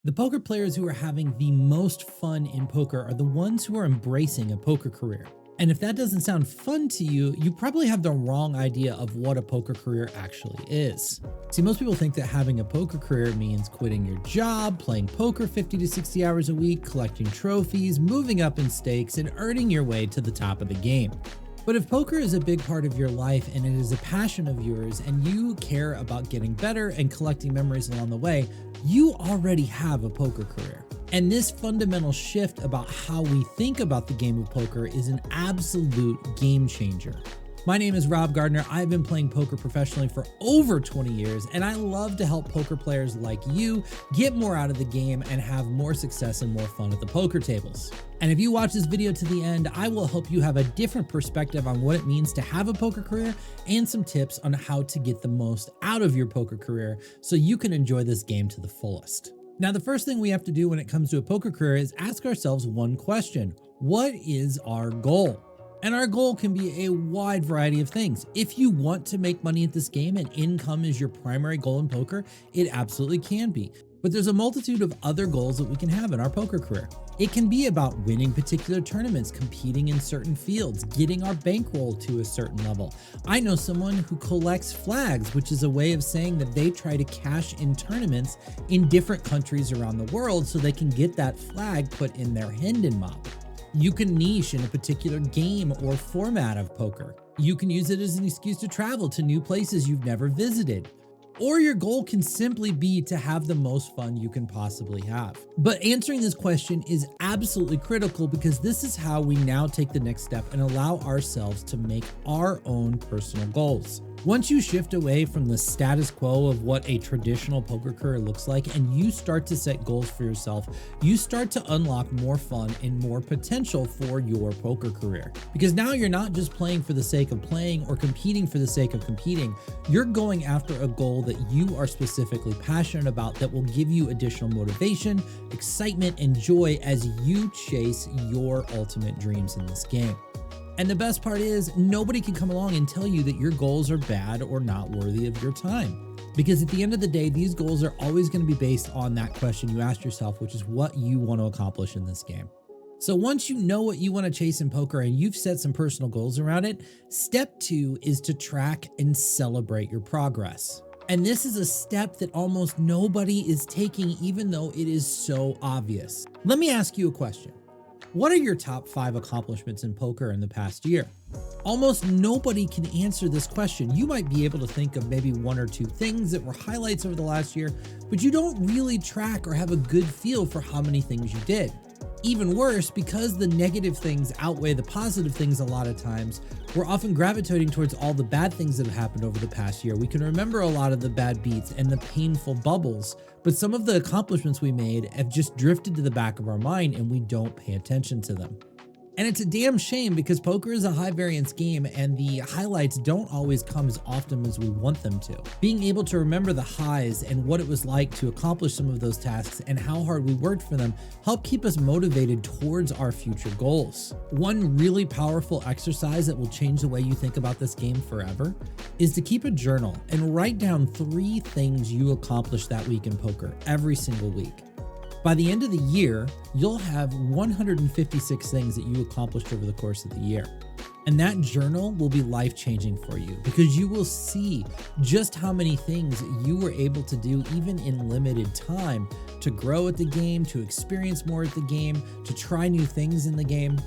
The poker players who are having the most fun in poker are the ones who are embracing a poker career. And if that doesn't sound fun to you, you probably have the wrong idea of what a poker career actually is. See, most people think that having a poker career means quitting your job, playing poker 50 to 60 hours a week, collecting trophies, moving up in stakes, and earning your way to the top of the game. But if poker is a big part of your life and it is a passion of yours and you care about getting better and collecting memories along the way, you already have a poker career. And this fundamental shift about how we think about the game of poker is an absolute game changer. My name is Rob Gardner. I've been playing poker professionally for over 20 years, and I love to help poker players like you get more out of the game and have more success and more fun at the poker tables. And if you watch this video to the end, I will help you have a different perspective on what it means to have a poker career and some tips on how to get the most out of your poker career so you can enjoy this game to the fullest. Now, the first thing we have to do when it comes to a poker career is ask ourselves one question. What is our goal? And our goal can be a wide variety of things. If you want to make money at this game and income is your primary goal in poker, it absolutely can be. But there's a multitude of other goals that we can have in our poker career. It can be about winning particular tournaments, competing in certain fields, getting our bankroll to a certain level. I know someone who collects flags, which is a way of saying that they try to cash in tournaments in different countries around the world so they can get that flag put in their Hendon mob. You can niche in a particular game or format of poker. You can use it as an excuse to travel to new places you've never visited. Or your goal can simply be to have the most fun you can possibly have. But answering this question is absolutely critical because this is how we now take the next step and allow ourselves to make our own personal goals. Once you shift away from the status quo of what a traditional poker career looks like and you start to set goals for yourself, you start to unlock more fun and more potential for your poker career. Because now you're not just playing for the sake of playing or competing for the sake of competing, you're going after a goal that you are specifically passionate about that will give you additional motivation, excitement, and joy as you chase your ultimate dreams in this game. And the best part is, nobody can come along and tell you that your goals are bad or not worthy of your time. Because at the end of the day, these goals are always going to be based on that question you asked yourself, which is what you want to accomplish in this game. So once you know what you want to chase in poker and you've set some personal goals around it, step 2 is to track and celebrate your progress. And this is a step that almost nobody is taking, even though it is so obvious. Let me ask you a question. What are your top 5 accomplishments in poker in the past year? Almost nobody can answer this question. You might be able to think of maybe 1 or 2 things that were highlights over the last year, but you don't really track or have a good feel for how many things you did. Even worse, because the negative things outweigh the positive things a lot of times, we're often gravitating towards all the bad things that have happened over the past year. We can remember a lot of the bad beats and the painful bubbles, but some of the accomplishments we made have just drifted to the back of our mind and we don't pay attention to them. And it's a damn shame because poker is a high variance game and the highlights don't always come as often as we want them to. Being able to remember the highs and what it was like to accomplish some of those tasks and how hard we worked for them help keep us motivated towards our future goals. One really powerful exercise that will change the way you think about this game forever is to keep a journal and write down 3 things you accomplished that week in poker every single week. By the end of the year, you'll have 156 things that you accomplished over the course of the year. And that journal will be life-changing for you because you will see just how many things you were able to do even in limited time to grow at the game, to experience more at the game, to try new things in the game.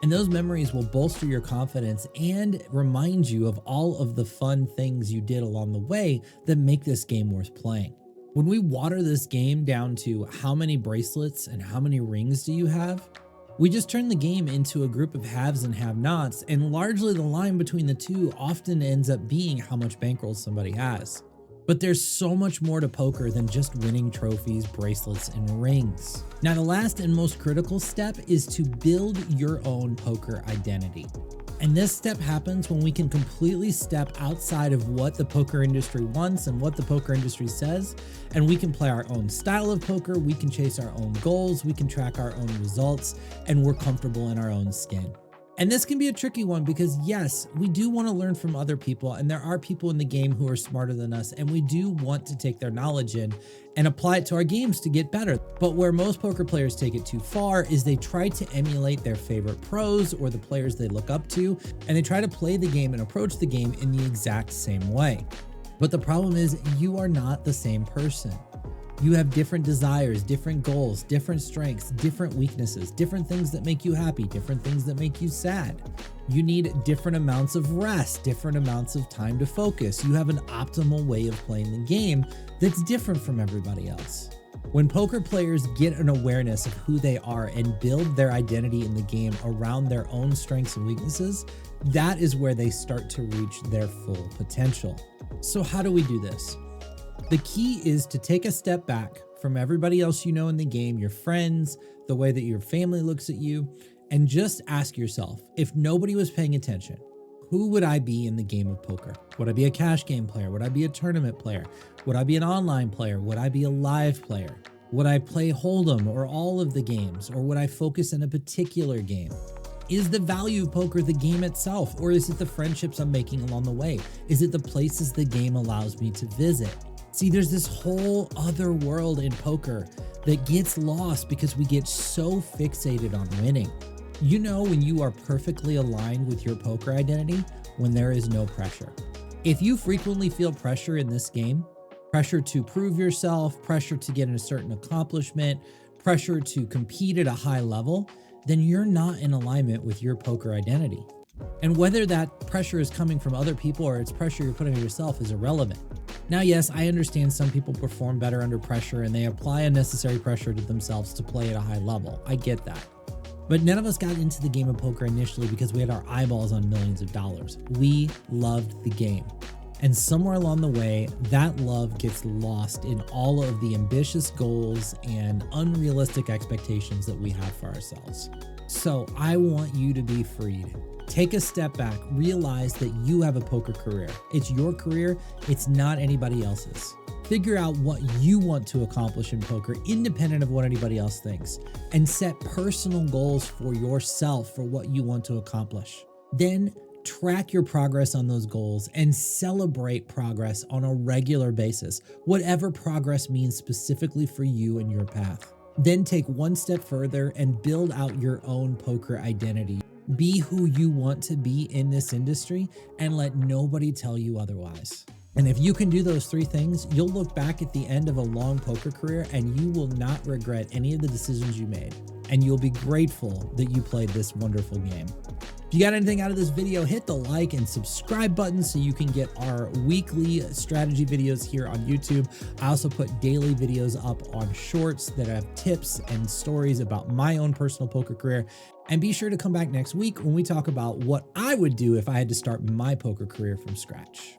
And those memories will bolster your confidence and remind you of all of the fun things you did along the way that make this game worth playing. When we water this game down to how many bracelets and how many rings do you have, we just turn the game into a group of haves and have-nots, and largely the line between the two often ends up being how much bankroll somebody has. But there's so much more to poker than just winning trophies, bracelets, and rings. Now, the last and most critical step is to build your own poker identity. And this step happens when we can completely step outside of what the poker industry wants and what the poker industry says, and we can play our own style of poker, we can chase our own goals, we can track our own results, and we're comfortable in our own skin. And this can be a tricky one because yes, we do want to learn from other people, and there are people in the game who are smarter than us, and we do want to take their knowledge in and apply it to our games to get better. But where most poker players take it too far is they try to emulate their favorite pros or the players they look up to, and they try to play the game and approach the game in the exact same way. But the problem is you are not the same person. You have different desires, different goals, different strengths, different weaknesses, different things that make you happy, different things that make you sad. You need different amounts of rest, different amounts of time to focus. You have an optimal way of playing the game that's different from everybody else. When poker players get an awareness of who they are and build their identity in the game around their own strengths and weaknesses, that is where they start to reach their full potential. So how do we do this? The key is to take a step back from everybody else you know in the game, your friends, the way that your family looks at you, and just ask yourself, if nobody was paying attention, who would I be in the game of poker? Would I be a cash game player? Would I be a tournament player? Would I be an online player? Would I be a live player? Would I play Hold'em or all of the games? Or would I focus in a particular game? Is the value of poker the game itself, or is it the friendships I'm making along the way? Is it the places the game allows me to visit? See, there's this whole other world in poker that gets lost because we get so fixated on winning. You know when you are perfectly aligned with your poker identity when there is no pressure. If you frequently feel pressure in this game, pressure to prove yourself, pressure to get a certain accomplishment, pressure to compete at a high level, then you're not in alignment with your poker identity. And whether that pressure is coming from other people or it's pressure you're putting on yourself is irrelevant. Now, yes, I understand some people perform better under pressure and they apply unnecessary pressure to themselves to play at a high level. I get that. But none of us got into the game of poker initially because we had our eyeballs on millions of dollars. We loved the game. And somewhere along the way, that love gets lost in all of the ambitious goals and unrealistic expectations that we have for ourselves. So I want you to be freed. Take a step back, realize that you have a poker career. It's your career, it's not anybody else's. Figure out what you want to accomplish in poker, independent of what anybody else thinks, and set personal goals for yourself for what you want to accomplish. Then track your progress on those goals and celebrate progress on a regular basis, whatever progress means specifically for you and your path. Then take one step further and build out your own poker identity. Be who you want to be in this industry and let nobody tell you otherwise. And if you can do those three things, you'll look back at the end of a long poker career and you will not regret any of the decisions you made. And you'll be grateful that you played this wonderful game. If you got anything out of this video, hit the like and subscribe button so you can get our weekly strategy videos here on YouTube. I also put daily videos up on Shorts that have tips and stories about my own personal poker career. And be sure to come back next week when we talk about what I would do if I had to start my poker career from scratch.